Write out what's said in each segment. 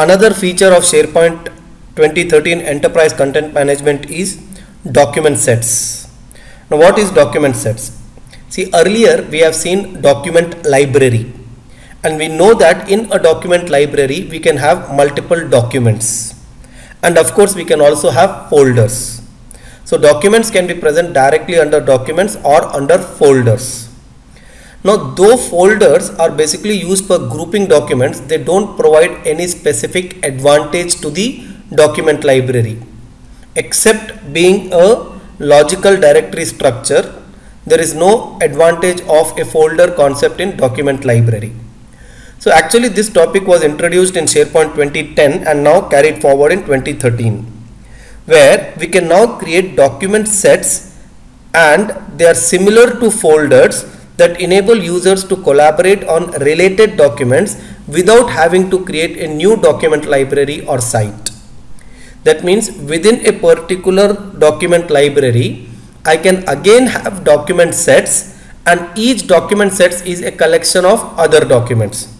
Another feature of SharePoint 2013 Enterprise Content Management is document sets. Now what is document sets? See, earlier we have seen document library, and we know that in a document library we can have multiple documents, and of course we can also have folders. So documents can be present directly under documents or under folders. Now though folders are basically used for grouping documents, they don't provide any specific advantage to the document library, except being a logical directory structure. There is no advantage of a folder concept in document library. So actually this topic was introduced in SharePoint 2010 and now carried forward in 2013, where we can now create document sets, and they are similar to folders that enable users to collaborate on related documents without having to create a new document library or site. That means within a particular document library, I can again have document sets, and each document sets is a collection of other documents.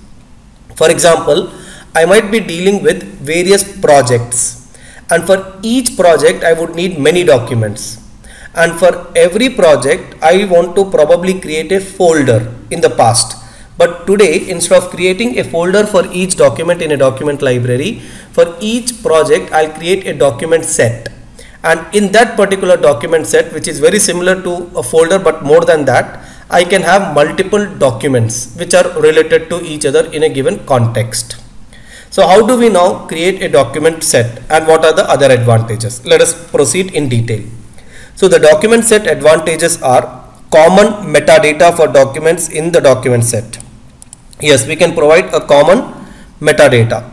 For example, I might be dealing with various projects, and for each project I would need many documents. And for every project I want to probably create a folder in the past. But today, instead of creating a folder for each document in a document library, for each project I'll create a document set. And in that particular document set, which is very similar to a folder but more than that, I can have multiple documents which are related to each other in a given context. So how do we now create a document set, and what are the other advantages? Let us proceed in detail. So the document set advantages are common metadata for documents in the document set. Yes, we can provide a common metadata.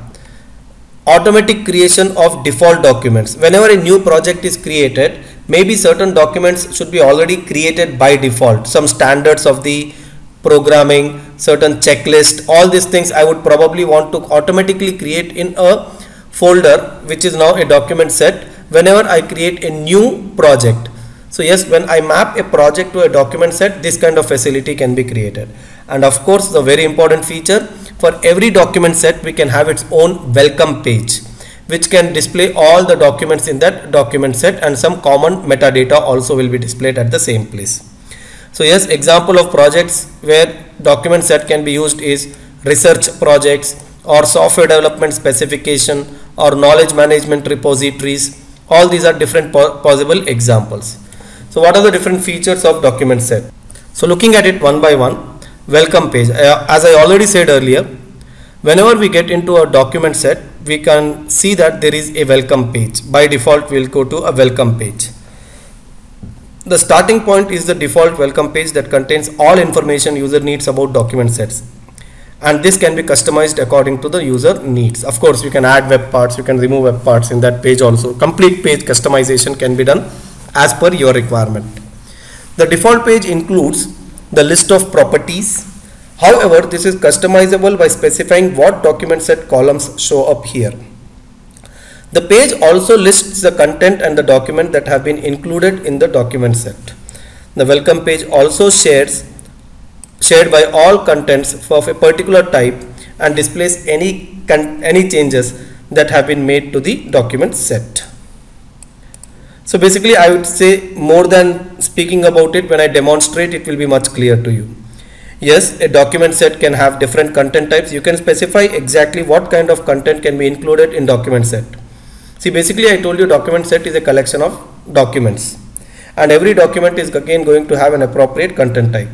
Automatic creation of default documents. Whenever a new project is created, maybe certain documents should be already created by default. Some standards of the programming, certain checklist, all these things I would probably want to automatically create in a folder, which is now a document set, whenever I create a new project. So yes, when I map a project to a document set, this kind of facility can be created. And of course, the very important feature, for every document set we can have its own welcome page, which can display all the documents in that document set, and some common metadata also will be displayed at the same place. So yes, example of projects where document set can be used is research projects, or software development specification, or knowledge management repositories. All these are different possible examples. So what are the different features of document set? So looking at it one by one, welcome page. As I already said earlier, whenever we get into a document set, we can see that there is a welcome page. By default, we will go to a welcome page. The starting point is the default welcome page that contains all information user needs about document sets, and this can be customized according to the user needs. Of course, you can add web parts, you can remove web parts in that page also. Complete page customization can be done as per your requirement. The default page includes the list of properties. However, this is customizable by specifying what document set columns show up here. The page also lists the content and the document that have been included in the document set. The welcome page also shared by all contents of a particular type, and displays any changes that have been made to the document set. So basically, I would say more than speaking about it, when I demonstrate, it will be much clear to you. Yes, a document set can have different content types. You can specify exactly what kind of content can be included in document set. See, basically I told you document set is a collection of documents, and every document is again going to have an appropriate content type.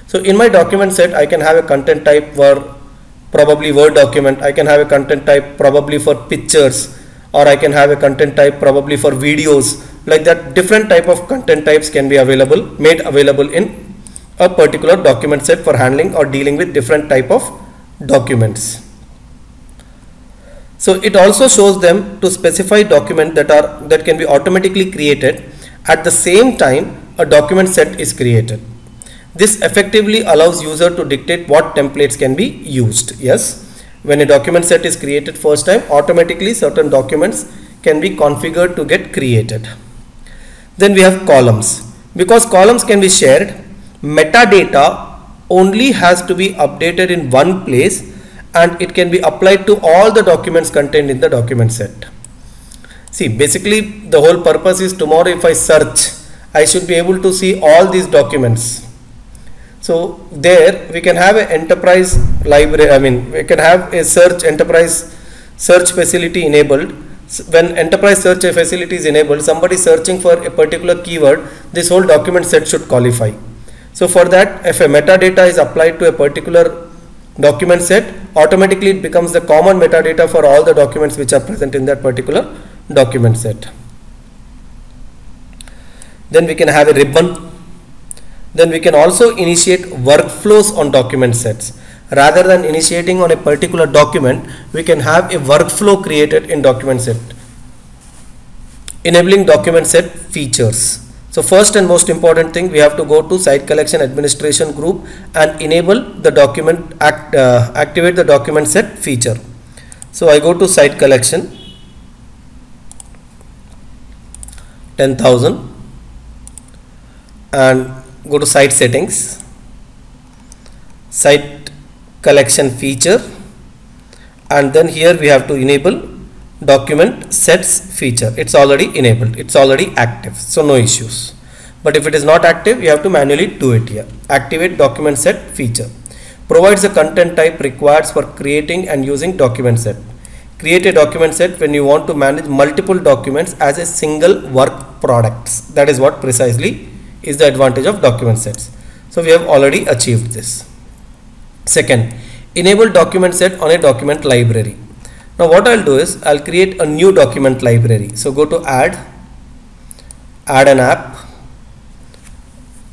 So in my document set, I can have a content type for probably Word document. I can have a content type probably for pictures, or I can have a content type probably for videos. Like that, different type of content types can be made available in a particular document set for handling or dealing with different type of documents. So it also shows them to specify documents that can be automatically created at the same time a document set is created. This effectively allows user to dictate what templates can be used. Yes, when a document set is created first time, automatically certain documents can be configured to get created. Then we have columns. Because columns can be shared, metadata only has to be updated in one place, and it can be applied to all the documents contained in the document set. See, basically the whole purpose is tomorrow if I search, I should be able to see all these documents. So there we can have an enterprise library, we can have a enterprise search facility enabled. When enterprise search facility is enabled, somebody searching for a particular keyword, this whole document set should qualify. So for that, if a metadata is applied to a particular document set, automatically it becomes the common metadata for all the documents which are present in that particular document set. Then we can have a ribbon. Then we can also initiate workflows on document sets. Rather than initiating on a particular document, we can have a workflow created in document set, enabling document set features. So first and most important thing, we have to go to site collection administration group and enable the activate the document set feature. So I go to site collection 10,000 and go to site settings, site collection feature, and then here we have to enable document sets feature. It's already enabled, it's already active, so no issues. But if it is not active, you have to manually do it here. Activate document set feature. Provides the content type required for creating and using document set. Create a document set when you want to manage multiple documents as a single work products. That is what precisely is the advantage of document sets. So we have already achieved this. Second, enable document set on a document library. Now what I'll do is I'll create a new document library. So go to add an app,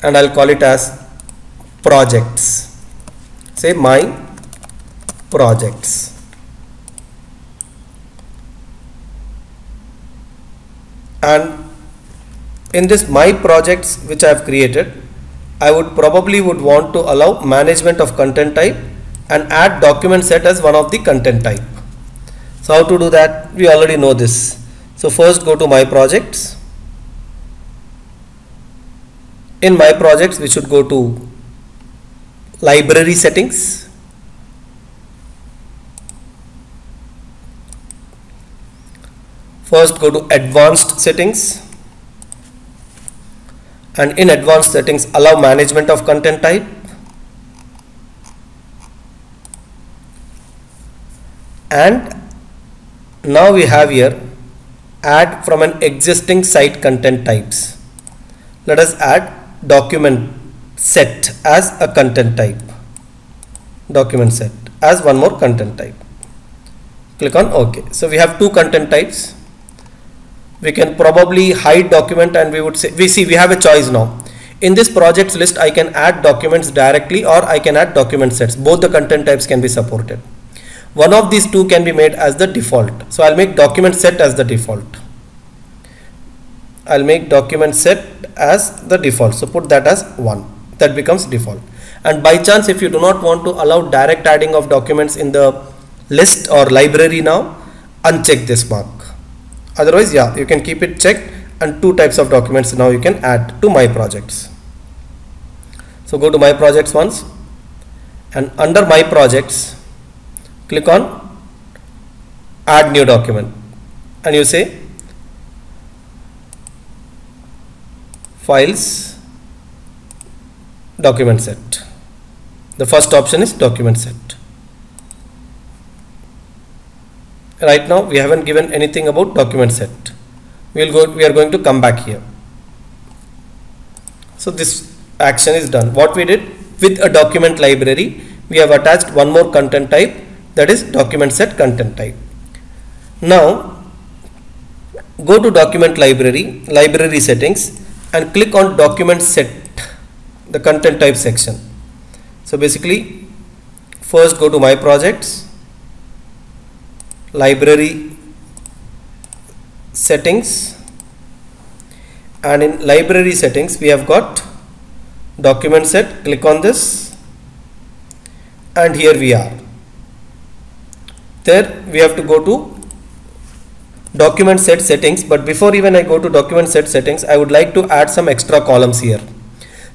and I'll call it as projects. Say my projects. And in this my projects which I have created, I would probably want to allow management of content type and add document set as one of the content type. So how to do that? We already know this. So first go to my projects. In my projects we should go to library settings. First go to advanced settings. And in advanced settings allow management of content type, and now we have here add from an existing site content types. Let us add document set as a content type, document set as one more content type. Click on OK. So we have two content types. We can probably hide document, and we would say we have a choice now. In this projects list I can add documents directly or I can add document sets. Both the content types can be supported. One of these two can be made as the default. So I'll make document set as the default. I'll make document set as the default. So put that as 1. That becomes default. And by chance if you do not want to allow direct adding of documents in the list or library now, uncheck this mark. Otherwise, yeah, you can keep it checked, and two types of documents now you can add to my projects. So go to my projects once, and under my projects click on add new document, and you say files document set. The first option is document set. Right now we haven't given anything about document set. We are going to come back here. So this action is done. What we did with a document library, we have attached one more content type, that is document set content type. Now go to document library settings, and click on document set, the content type section. So basically first go to my projects, library settings, and in library settings we have got document set. Click on this, and here we are. There we have to go to document set settings, but before even I go to document set settings, I would like to add some extra columns here.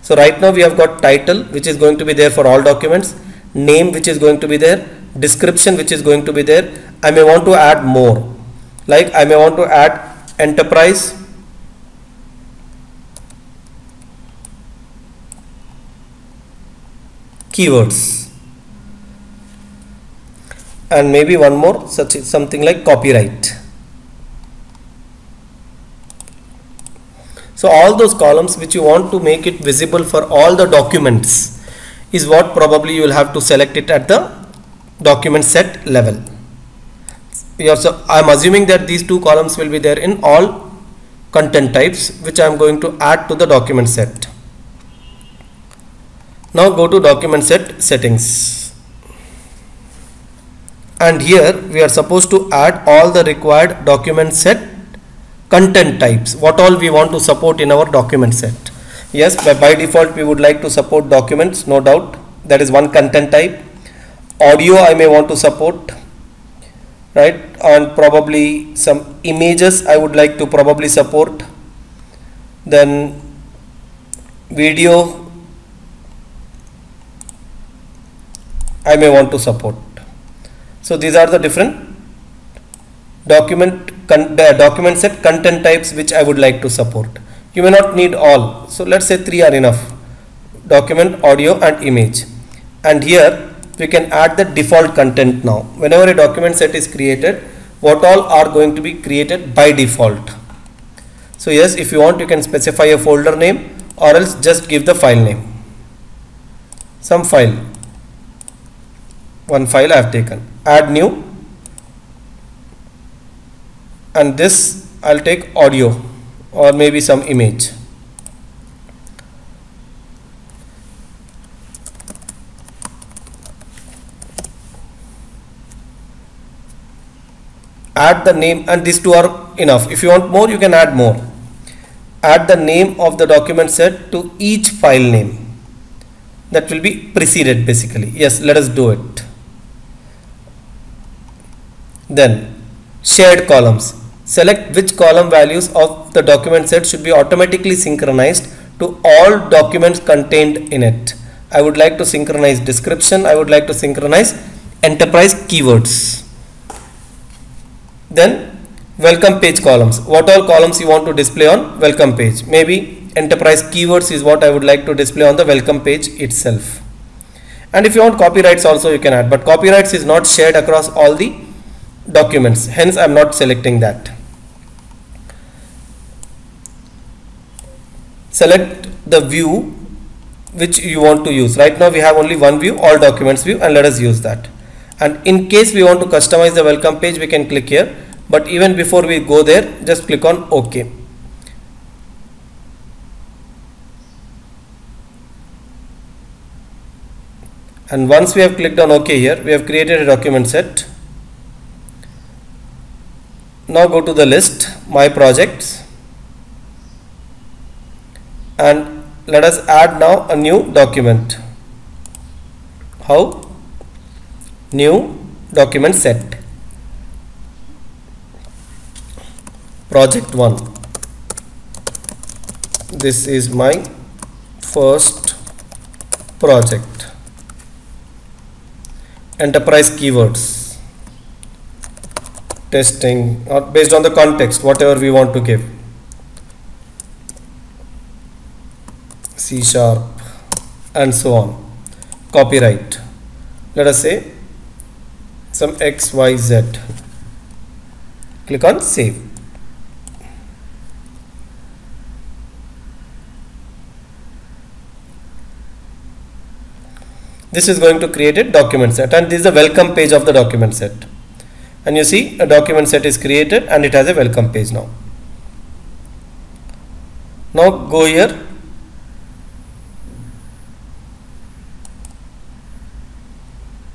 So right now we have got title, which is going to be there for all documents, name, which is going to be there, description which is going to be there. I may want to add more, like I may want to add enterprise keywords, and maybe one more, such as something like copyright. So all those columns which you want to make it visible for all the documents is what probably you will have to select it at the document set level. I am assuming that these two columns will be there in all content types, which I am going to add to the document set. Now go to document set settings, and here we are supposed to add all the required document set content types, what all we want to support in our document set. Yes, by default we would like to support documents, no doubt, that is one content type. Audio I may want to support, right, and probably some images I would like to probably support. Then video I may want to support. So these are the different document set content types which I would like to support. You may not need all, so let's say 3 are enough: document, audio and image. And here we can add the default content. Now whenever a document set is created, what all are going to be created by default. So yes, if you want, you can specify a folder name, or else just give the file name, some file, one file I have taken. Add new, and this I'll take audio or maybe some image. Add the name, and these two are enough. If you want more, you can add more. Add the name of the document set to each file name that will be preceded basically. Yes, let us do it. Then shared columns. Select which column values of the document set should be automatically synchronized to all documents contained in it. I would like to synchronize description. I would like to synchronize enterprise keywords. Then welcome page columns. What all columns you want to display on welcome page? Maybe enterprise keywords is what I would like to display on the welcome page itself. And if you want copyrights also, you can add, but copyrights is not shared across all the documents, hence I am not selecting that. Select the view which you want to use. Right now we have only one view, all documents view, and let us use that. And in case we want to customize the welcome page, we can click here, but even before we go there, just click on OK. And once we have clicked on OK here, we have created a document set. Now go to the list, my projects, and let us add now a new document. How? New document set, project 1. This is my first project. Enterprise keywords, testing, or based on the context, whatever we want to give. C#, and so on. Copyright, let us say some XYZ. Click on save. This is going to create a document set, and this is the welcome page of the document set. And you see a document set is created and it has a welcome page now. Now go here,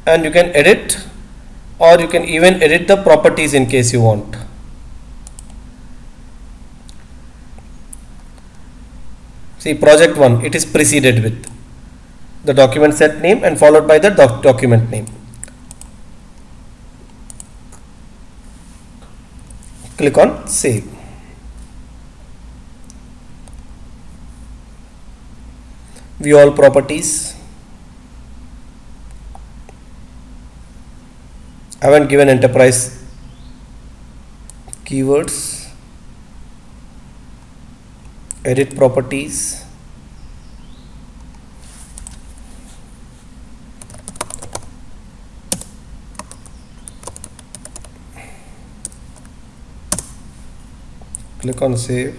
and you can edit, or you can even edit the properties in case you want. See, project 1, it is preceded with the document set name and followed by the document name. Click on save. View all properties. I haven't given enterprise keywords. Edit properties. Click on save.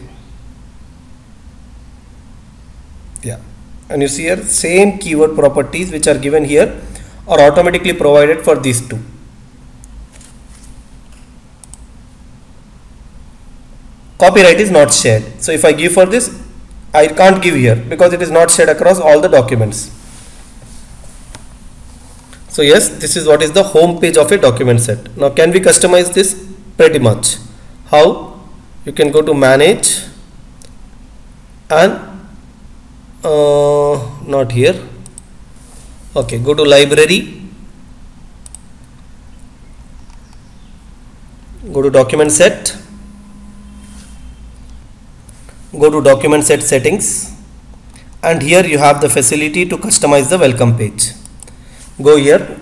Yeah, and you see here same keyword properties which are given here are automatically provided for these two. Copyright is not shared. So if I give for this, I can't give here because it is not shared across all the documents. So yes, this is what is the home page of a document set. Now can we customize this? Pretty much. How? You can go to manage and not here. Okay, go to library, go to document set, go to document set settings, and here you have the facility to customize the welcome page. Go here.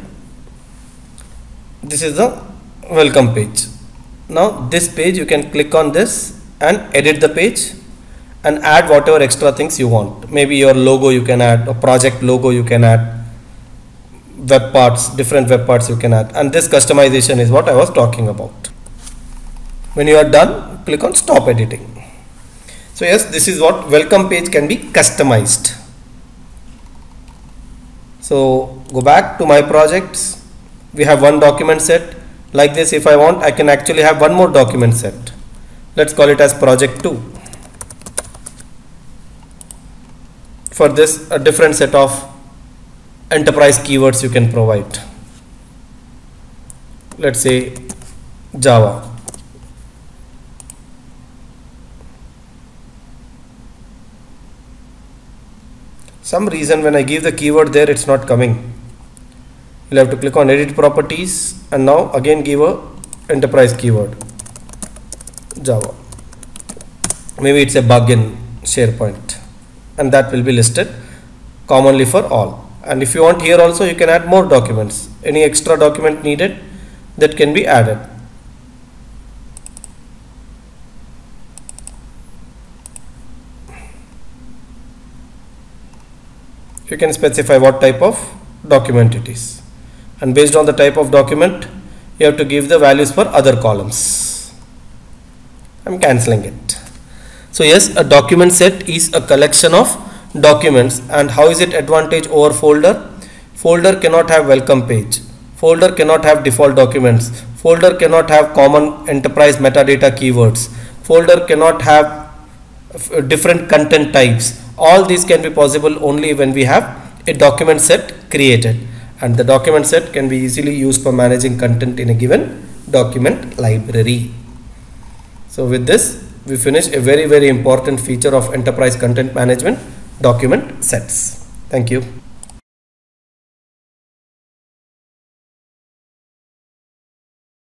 This is the welcome page. Now this page you can click on this and edit the page and add whatever extra things you want. Maybe your logo you can add, a project logo you can add, web parts, different web parts you can add, and this customization is what I was talking about. When you are done, click on stop editing. So yes, this is what welcome page can be customized. So go back to my projects. We have one document set. Like this, if I want, I can actually have one more document set. Let's call it as project 2. For this, a different set of enterprise keywords you can provide. Let's say Java. Some reason when I give the keyword there, it's not coming. You'll have to click on edit properties and now again give a enterprise keyword Java. Maybe it's a bug in Sharepoint, and that will be listed commonly for all. And if you want here also, you can add more documents. Any extra document needed, that can be added. You can specify what type of document it is, and based on the type of document you have to give the values for other columns. I'm cancelling it. So yes, a document set is a collection of documents. And how is it advantage over folder? Folder cannot have welcome page, folder cannot have default documents, folder cannot have common enterprise metadata keywords, folder cannot have different content types. All these can be possible only when we have a document set created, and the document set can be easily used for managing content in a given document library. So with this, we finish a very important feature of enterprise content management, document sets. Thank you.